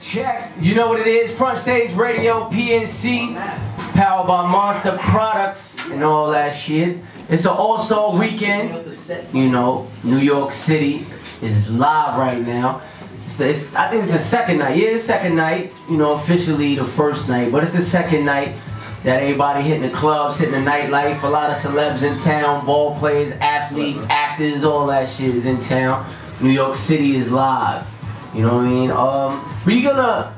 Check. You know what it is. Front Stage Radio, PNC, powered by Monster Products and all that shit. It's an all-star weekend. You know, New York City is live right now. I think it's the second night. Yeah, it's the second night. You know, officially the first night, but it's the second night that everybody hitting the clubs, hitting the nightlife. A lot of celebs in town, ball players, athletes, actors, all that shit is in town. New York City is live. You know what I mean? We're gonna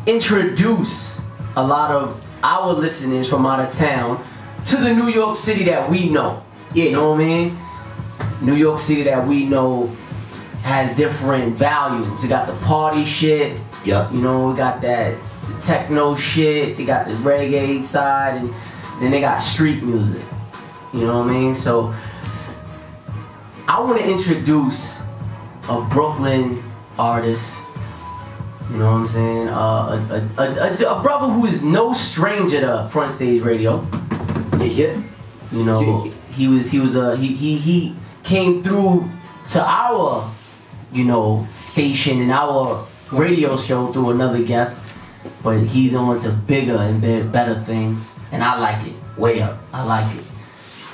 introduce a lot of our listeners from out of town to the New York City that we know. Yeah. You know what I mean? New York City that we know has different values. They got the party shit. Yep. You know, we got that techno shit. They got the reggae side, and then they got street music. You know what I mean? So I want to introduce a Brooklyn artist. You know what I'm saying? A brother who is no stranger to Front Stage Radio. Yeah. You know, he came through to our, you know, station and our radio show through another guest, but he's on to bigger and better things, and I like it. Way up. I like it.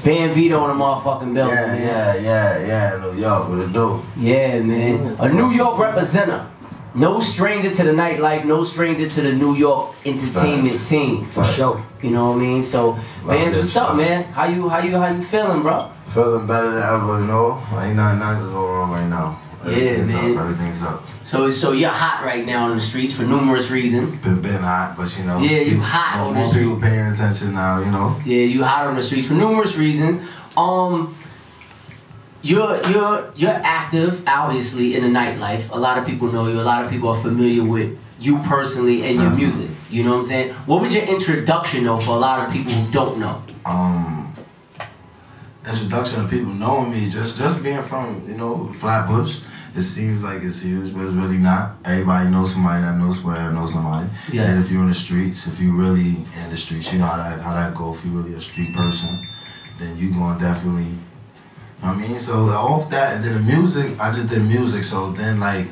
Bam Vito on the motherfucking building, man. Yeah, New York, what it do? Yeah, man. A New York representative. No stranger to the nightlife, no stranger to the New York entertainment scene. For sure. You know what I mean? So, man, what's up, man? How you feeling, bro? Feeling better than ever, you know? Ain't nothing to go wrong right now. Everything's up, everything's up. So you're hot right now on the streets for numerous reasons. Been hot, but you know. Yeah, you hot on the streets. More people paying attention now, you know. Yeah, you hot on the streets for numerous reasons. You're active, obviously, in the nightlife. A lot of people know you. A lot of people are familiar with you personally and your music. You know what I'm saying? What was your introduction, though, for a lot of people who don't know? Introduction of people knowing me, just being from, you know, Flatbush. It seems like it's huge, but it's really not. Everybody knows somebody that knows somebody that knows somebody. Yes. And if you're in the streets, if you really in the streets, you know how that go. If you're really a street person, then you gonna definitely, you know what I mean? So off that, and then the music, I just did music. So then, like,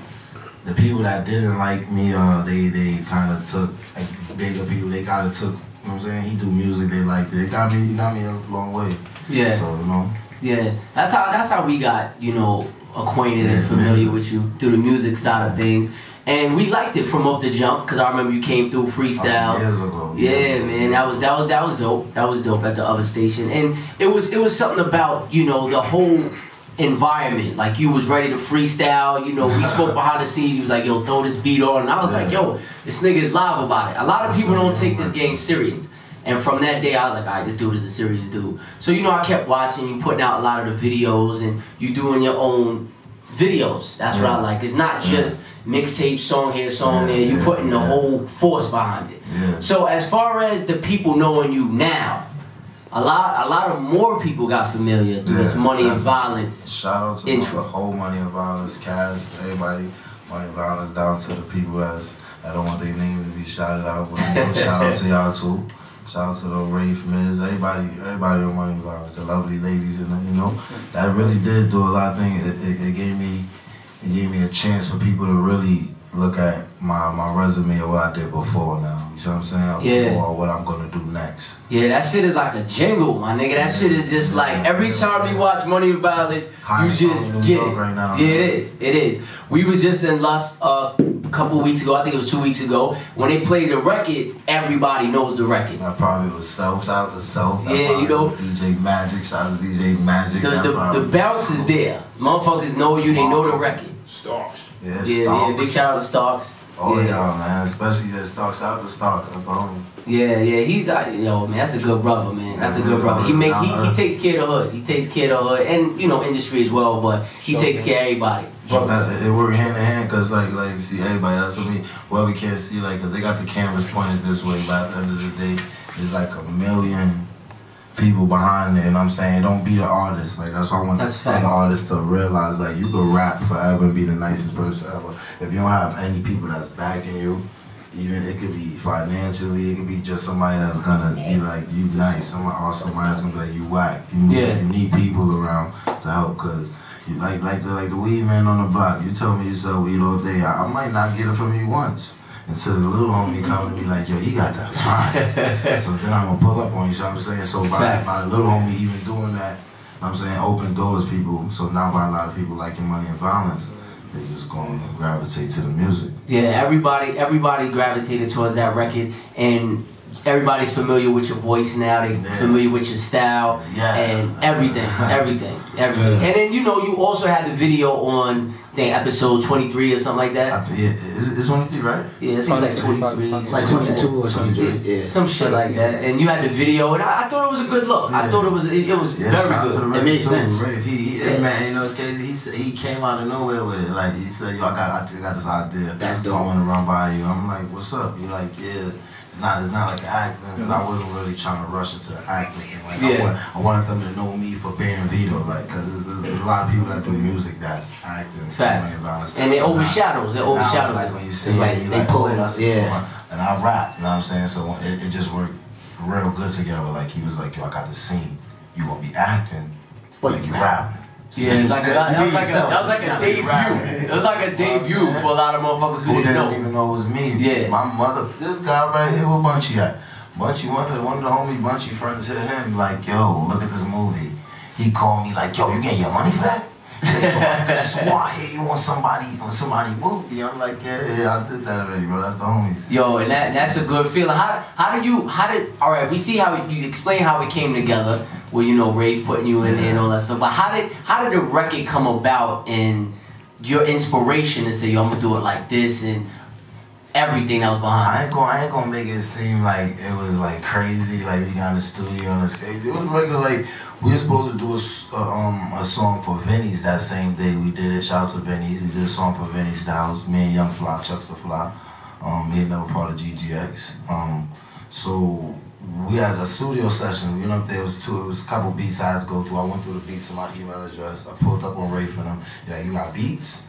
the people that didn't like me, they kind of took, like, bigger people, they kind of took, you know what I'm saying? He do music, they liked it. It got me a long way. Yeah. So, you know. Yeah, that's how we got, you know, acquainted and familiar with you through the music side of things. And we liked it from off the jump, because I remember you came through freestyle. Years ago. Yeah, man, that was dope. That was dope at the other station. And it was something about, you know, the whole environment. Like, you was ready to freestyle, you know, we spoke behind the scenes, you was like, yo, throw this beat on. And I was like, yo, this nigga is live about it. A lot of people don't take this game serious. And from that day, I was like, all right, this dude is a serious dude. So, you know, I kept watching you, putting out a lot of the videos, and you doing your own videos. That's what I like. It's not just mixtape, song here, song there. You putting the whole force behind it. Yeah. So as far as the people knowing you now, a lot of more people got familiar through this Money and Violence. Shout out to the whole Money and Violence cast, everybody. Money and Violence, down to the people that don't want their name to be shouted out. But, you know, shout out to y'all too. Shout out to the Rafe, Miz, everybody on Money and Violence, the lovely ladies, and you know, that really did do a lot of things. It gave me a chance for people to really look at my resume or what I did before now. You see what I'm saying? Yeah. Before what I'm gonna do next. Yeah, that shit is like a jingle, my nigga. That shit is just like every time you watch Money and Violence, you just get it. Right now, yeah, it is. We was just in Lust a couple weeks ago, I think it was 2 weeks ago. When they played the record, everybody knows the record. That probably was Self. Shout out to Self. Yeah, you know. DJ Magic. Shout out to DJ Magic. The bounce is there. Motherfuckers know you, they know the record. Starks. Yeah, yeah, big shout out to Starks. Oh yeah, man, especially that Starks. Shout out to Starks, that's my homie. Yeah, he's yo, man, that's a good brother, man. That's a good brother. He takes care of the hood. He takes care of the hood, and you know, industry as well. But he takes care of everybody. It works hand in hand, cause like you see everybody. That's what me. Well, we can't see like, cause they got the cameras pointed this way. But at the end of the day, there's like a million people behind it, and I'm saying don't be the artist. Like, that's why I want other artists to realize, like, you can rap forever and be the nicest person ever. If you don't have any people that's backing you, even it could be financially, it could be just somebody that's gonna be like, you nice, somebody that's gonna be like, you whack. You need people around to help, cause you like the weed man on the block. You tell me you sell weed all day, I might not get it from you once. until the little homie come to me like, yo, he got that fire. So then I'm gonna pull up on you, so I'm saying? So by the little homie even doing that, I'm saying, open doors, people. So now by a lot of people liking Money and Violence, they just gonna gravitate to the music. Yeah, everybody gravitated towards that record, and everybody's familiar with your voice now. They familiar with your style and everything. And then you also had the video on episode 23 or something like that. It's 23, right? Yeah, it's like 23. It's like 22 or 23. Yeah, some shit like that. And you had the video, and I thought it was a good look. I thought it was very good. It made sense. Man, you know, it's crazy. He came out of nowhere with it. Like he said, yo, I got this idea. That's dope. I want to run by you. I'm like, what's up? You're like, yeah. It's not like acting, because I wasn't really trying to rush into acting. Like I wanted them to know me for being Vito, like, because there's a lot of people that do music that's acting. Facts. And it overshadows. Like when you see it, like, they pull it up. And I rap, you know what I'm saying? So it just worked real good together. Like he was like, yo, I got this scene. You gonna be acting, but you rapping. Yeah, that was like a debut. It was like a debut for a lot of motherfuckers who didn't even know it was me. Yeah. My mother, this guy right here, where Bunchy at? Bunchy, one of the homie Bunchy friends hit him like, yo, look at this movie. He called me like, yo, you getting your money for that? I swore I hear you on somebody movie. I'm like, yeah, I did that already, bro. That's the homies. Yo, and that's a good feeling. All right, we see how you explain how it came together. Well, Rave putting you in there and all that stuff. But how did the record come about and your inspiration to say, yo, I'm gonna do it like this and everything that was behind it? I ain't gonna make it seem like it was like crazy, like we got in the studio and it's crazy. It was regular, like we were supposed to do a song for Vinny's that same day. We did it. Shout out to Vinny's. We did a song for Vinny Styles. Me and Young Fly, Chuck's the Fly. He never part of GGX. So we had a studio session. We went up there. It was a couple B-sides to go through. I went through the beats in my email address. I pulled up on Ray for them. Yeah, you got beats?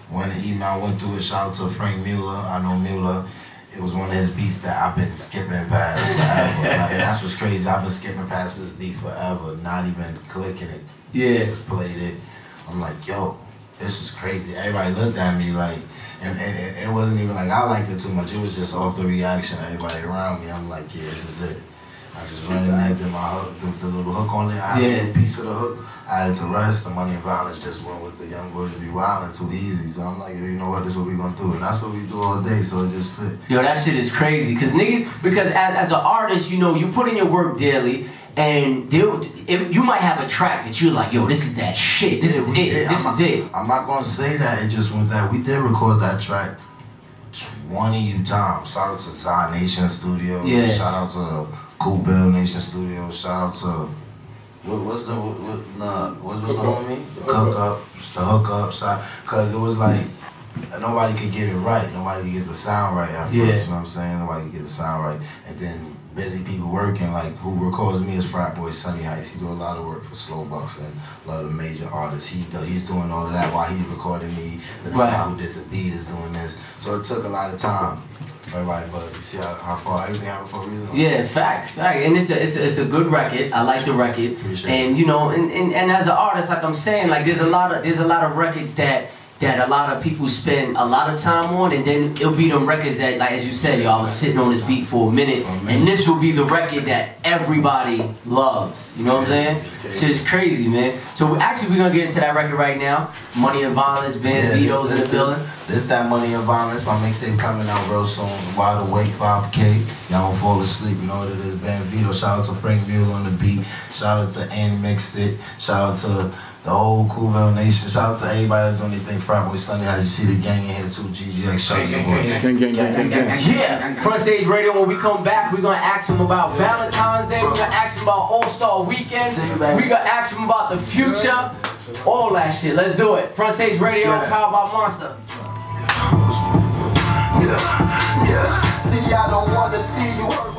When the email went through it, shout out to Frank Mueller. I know Mueller. It was one of his beats that I've been skipping past forever. And that's what's crazy. I've been skipping past this beat forever, not even clicking it. Yeah. Just played it. I'm like, yo, this is crazy. Everybody looked at me like, and it wasn't even like I liked it too much. It was just off the reaction of everybody around me. I'm like, yeah, this is it. I just did my hook, the little hook on there. I added a piece of the hook, added the rest. The Money and Violence just went with the Young Boys to Be Wild Too Easy. So I'm like, yo, you know what, this is what we gonna do. And that's what we do all day, so it just fit. Yo, that shit is crazy. Because as an artist, you put in your work daily, and you might have a track that you're like, yo, this is that shit. This is it. I'm not gonna say that it just went that. We did record that track 20 times. Shout out to Zion Nation Studio. Yeah. Shout out to Cool Bill Nation Studio. Shout out to what's the homie? The hookup. Cause it was like nobody could get it right. Nobody could get the sound right at first. You know what I'm saying? Nobody could get the sound right. And then busy people working, like who records me is Frat Boy Sunny Heights. He do a lot of work for Slow Bucks and a lot of the major artists. He's doing all of that while he's recording me. The guy who did the beat is doing this. So it took a lot of time. Everybody, but you see how far everything happened for a reason. Yeah, facts. And it's a good record. I like the record. Appreciate and it. And as an artist, like I'm saying, like there's a lot of records that a lot of people spend a lot of time on, and then it'll be them records that, like as you said, yo, I was sitting on this beat for a minute, and this will be the record that everybody loves. You know what I'm saying? Shit's crazy, man. So actually, we're gonna get into that record right now. Money and Violence, Ben Vito's in the building. This that Money and Violence. My mixtape coming out real soon. Wide Awake 5K. Y'all don't fall asleep. You know what it is. Ben Vito. Shout out to Frank Mueller on the beat. Shout out to Ann Mixed It. Shout out to the whole Coolville Nation. Shout out to everybody that's doing anything. Frat Boy Sunday. As you see the gang in here too. GGX. Shout out to gang. Yeah. Front Stage Radio. When we come back, we're gonna ask them about Valentine's Day. We're gonna ask them about All-Star Weekend. We're gonna ask them about the future. All that shit. Let's do it. Front Stage Radio. Powered by Monster. Yeah. See, I don't wanna see you hurt.